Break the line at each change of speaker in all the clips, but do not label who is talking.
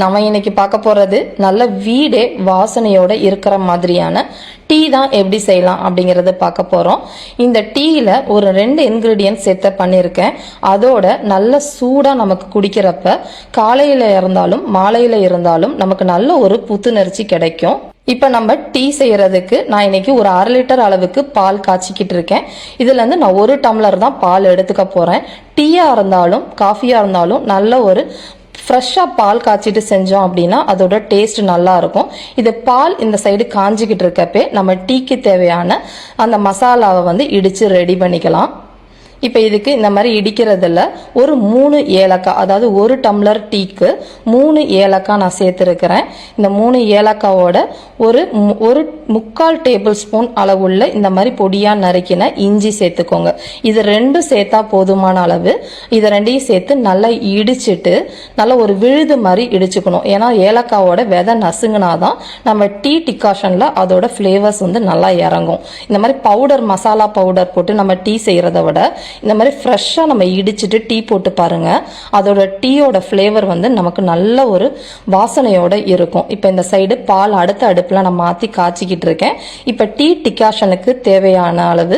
நம்ம இன்னைக்கு பார்க்க போறது நல்ல வீடே வாசனையோட இருக்கிற மாதிரியான டீ தான் எப்படி செய்யலாம் அப்படிங்கறத பார்க்க போறோம். இந்த டீல ஒரு 2 இன்கிரிடியன்ட் சேர்த்து பண்ணியிருக்கேன். அதோட நல்ல சூடா நமக்கு குடிக்கிறப்ப காலையில இருந்தாலும் மாலையில இருந்தாலும் நமக்கு நல்ல ஒரு புத்துணர்ச்சி கிடைக்கும். இப்ப நம்ம டீ செய்யறதுக்கு நான் இன்னைக்கு ஒரு 1/2 லிட்டர் அளவுக்கு பால் காய்ச்சிக்கிட்டு இருக்கேன். இதுல இருந்து நான் 1 டம்ளர் தான் பால் எடுத்துக்க போறேன். டீயா இருந்தாலும் காஃபியா இருந்தாலும் நல்ல ஒரு ஃப்ரெஷ்ஷாக பால் காய்ச்சிட்டு செஞ்சோம் அப்படின்னா அதோட டேஸ்ட் நல்லா இருக்கும். இது பால் இந்த சைடு காஞ்சிக்கிட்டு இருக்கப்பே நம்ம டீக்கு தேவையான அந்த மசாலாவை வந்து இடித்து ரெடி பண்ணிக்கலாம். இப்போ இதுக்கு இந்த மாதிரி இடிக்கிறதுல ஒரு 3 ஏலக்காய், அதாவது 1 டம்ளர் டீக்கு 3 ஏலக்காய் நான் சேர்த்துருக்கிறேன். இந்த 3 ஏலக்காவோட ஒரு 1/4 டேபிள் ஸ்பூன் அளவுள்ள இந்த மாதிரி பொடியாக நறுக்கின இஞ்சி சேர்த்துக்கோங்க. இது 2 சேர்த்தா போதுமான அளவு. இதை 2ஐயும் சேர்த்து நல்லா இடிச்சிட்டு நல்லா ஒரு விழுது மாதிரி இடிச்சுக்கணும். ஏன்னா ஏலக்காவோட விதை நசுங்கினாதான் நம்ம டீ டிகாஷனில் அதோட ஃப்ளேவர்ஸ் வந்து நல்லா இறங்கும். இந்த மாதிரி பவுடர், மசாலா பவுடர் போட்டு நம்ம டீ செய்கிறத விட இந்த மாதிரி ஃப்ரெஷ்ஷாக நம்ம இடிச்சிட்டு டீ போட்டு பாருங்க, அதோட டீயோட ஃப்ளேவர் வந்து நமக்கு நல்ல ஒரு வாசனையோட இருக்கும். இப்போ இந்த சைடு பால் அடுத்த அடுப்பில் நான் மாற்றி காய்ச்சிக்கிட்டு இருக்கேன். இப்போ டீ டிகாஷனுக்கு தேவையான அளவு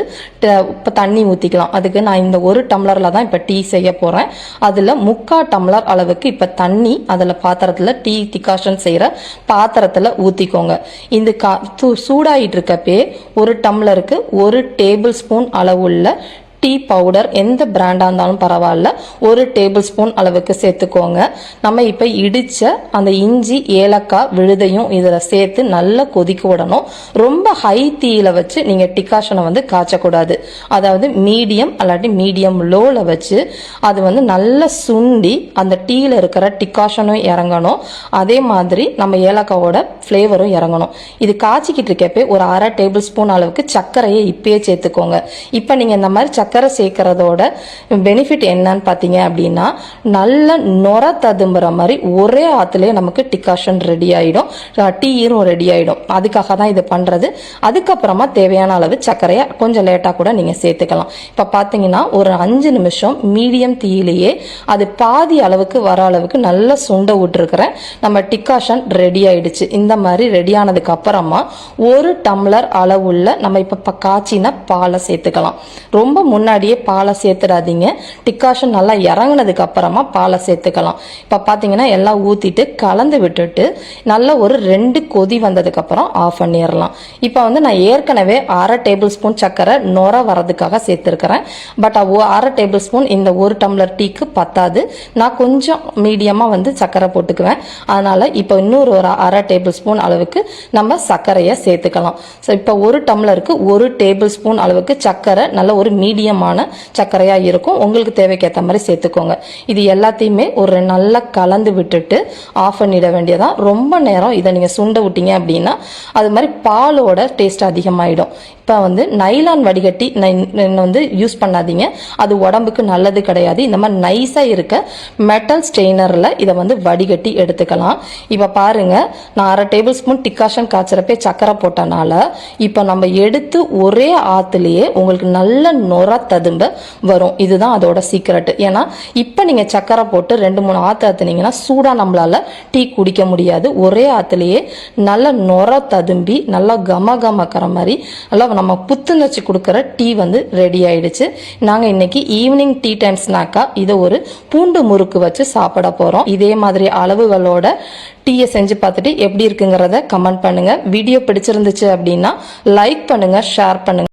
இப்போ தண்ணி ஊற்றிக்கலாம். அதுக்கு நான் இந்த 1 டம்ளரில் தான் இப்போ டீ செய்ய போகிறேன். அதில் 3/4 டம்ளர் அளவுக்கு இப்போ தண்ணி அதில் பாத்திரத்தில் டீ டிகாஷன் செய்கிற பாத்திரத்தில் ஊற்றிக்கோங்க. இந்த சூடாயிட்டு இருக்கப்பே 1 டம்ளருக்கு 1 டேபிள் ஸ்பூன் அளவுள்ள டீ பவுடர் எந்த பிராண்டாக இருந்தாலும் பரவாயில்ல 1 டேபிள் ஸ்பூன் அளவுக்கு சேர்த்துக்கோங்க. நம்ம இப்போ இடித்த அந்த இஞ்சி ஏலக்காய் விழுதையும் இதில் சேர்த்து நல்லா கொதிக்க விடணும். ரொம்ப ஹை தீயில வச்சு நீங்கள் டிகாஷனை வந்து காய்ச்சக்கூடாது. அதாவது மீடியம் அல்லாட்டி மீடியம் லோவில் வச்சு அது வந்து நல்லா சுண்டி அந்த டீயில் இருக்கிற டிகாஷனும் இறங்கணும். அதே மாதிரி நம்ம ஏலக்காவோட ஃப்ளேவரும் இறங்கணும். இது காய்ச்சிக்கிட்டு இருக்கப்பே ஒரு 1/2 டேபிள் ஸ்பூன் அளவுக்கு சர்க்கரையை இப்பயே சேர்த்துக்கோங்க. இப்போ நீங்கள் இந்த மாதிரி சர்க்கரை சேர்க்கறதோட பெனிஃபிட் என்னன்னு பார்த்தீங்க அப்படின்னா நல்ல நொர ததும்புற மாதிரி ஒரே ஆத்துலேயே நமக்கு டிகாஷன் ரெடி ஆகிடும், டீயும் ரெடி ஆகிடும். அதுக்காக தான் இது பண்ணுறது. அதுக்கப்புறமா தேவையான அளவு சர்க்கரையை கொஞ்சம் லேட்டாக கூட நீங்கள் சேர்த்துக்கலாம். இப்போ பார்த்தீங்கன்னா ஒரு 5 நிமிஷம் மீடியம் தீயிலேயே அது பாதி அளவுக்கு வர அளவுக்கு நல்லா சுண்ட விட்டுருக்கிறேன். நம்ம டிகாஷன் ரெடி ஆயிடுச்சு. இந்த மாதிரி ரெடி ஆனதுக்கு அப்புறமா 1 டம்ளர் அளவுள்ள நம்ம இப்போ காய்ச்சின பாலை சேர்த்துக்கலாம். ரொம்ப முன்னாடியே பாலை சேர்த்துடாதீங்க. டிகாஷன் நல்லா இறங்கினதுக்கு அப்புறமா பாலை சேர்த்துக்கலாம். இப்போ பார்த்தீங்கன்னா எல்லாம் ஊற்றிட்டு கலந்து விட்டுட்டு நல்ல ஒரு 2 கொதி வந்ததுக்கு அப்புறம் ஆஃப் பண்ணிடலாம். இப்போ வந்து நான் ஏற்கனவே 1/2 டேபிள் ஸ்பூன் சர்க்கரை நொர வரதுக்காக சேர்த்துருக்கிறேன். பட் 1/2 டேபிள் ஸ்பூன் இந்த 1 டம்ளர் டீக்கு பத்தாது. நான் கொஞ்சம் மீடியமாக வந்து சர்க்கரை போட்டுக்குவேன். அதனால இப்போ இன்னொரு ஒரு 1/2 டேபிள் ஸ்பூன் அளவுக்கு நம்ம சர்க்கரையை சேர்த்துக்கலாம். ஸோ இப்போ 1 டம்ளருக்கு 1 டேபிள் ஸ்பூன் அளவுக்கு சர்க்கரை நல்ல ஒரு மீடியமான சர்க்கரையா இருக்கும். உங்களுக்கு தேவைக்கேற்ற மாதிரி சேர்த்துக்கோங்க. இது எல்லாத்தையுமே ஒரு நல்லா கலந்து விட்டுட்டு ஆஃப் பண்ணிட வேண்டியதான். ரொம்ப நேரம் இதை நீங்க சுண்ட விட்டீங்க அப்படின்னா அது மாதிரி பாலோட டேஸ்ட் அதிகமாயிடும். இப்போ வந்து நைலான் வடிகட்டி வந்து யூஸ் பண்ணாதீங்க, அது உடம்புக்கு நல்லது கிடையாது. இந்த மாதிரி நைஸாக இருக்க மெட்டல் ஸ்ட்ரெயினரில் இதை வந்து வடிகட்டி எடுத்துக்கலாம். இப்போ பாருங்க, நான் 1/2 டேபிள் ஸ்பூன் டிகாஷன் காய்ச்சறப்பே சர்க்கரை போட்டனால இப்போ நம்ம எடுத்து ஒரே ஆற்றுலேயே உங்களுக்கு நல்ல நொர ததும்ப வரும். இதுதான் அதோட சீக்ரெட். ஏன்னா இப்போ நீங்கள் சர்க்கரை போட்டு 2-3 ஆற்று ஆற்றுனீங்கன்னா சூடாக நம்மளால டீ குடிக்க முடியாது. ஒரே ஆற்றுலேயே நல்ல நொர ததும்பி நல்லா கமகமக்கிற மாதிரி நல்லா நம்ம புத்துணர்ச்சி கொடுக்குற டீ வந்து ரெடி ஆயிடுச்சு. நாங்கள் இன்னைக்கு ஈவினிங் டீ டைம் ஸ்நாக்கா இதை ஒரு பூண்டு முறுக்கு வச்சு சாப்பிட போகிறோம். இதே மாதிரி அளவுகளோட டீயை செஞ்சு பார்த்துட்டு எப்படி இருக்குங்கிறத கமெண்ட் பண்ணுங்க. வீடியோ பிடிச்சிருந்துச்சு அப்படின்னா லைக் பண்ணுங்க, ஷேர் பண்ணுங்க.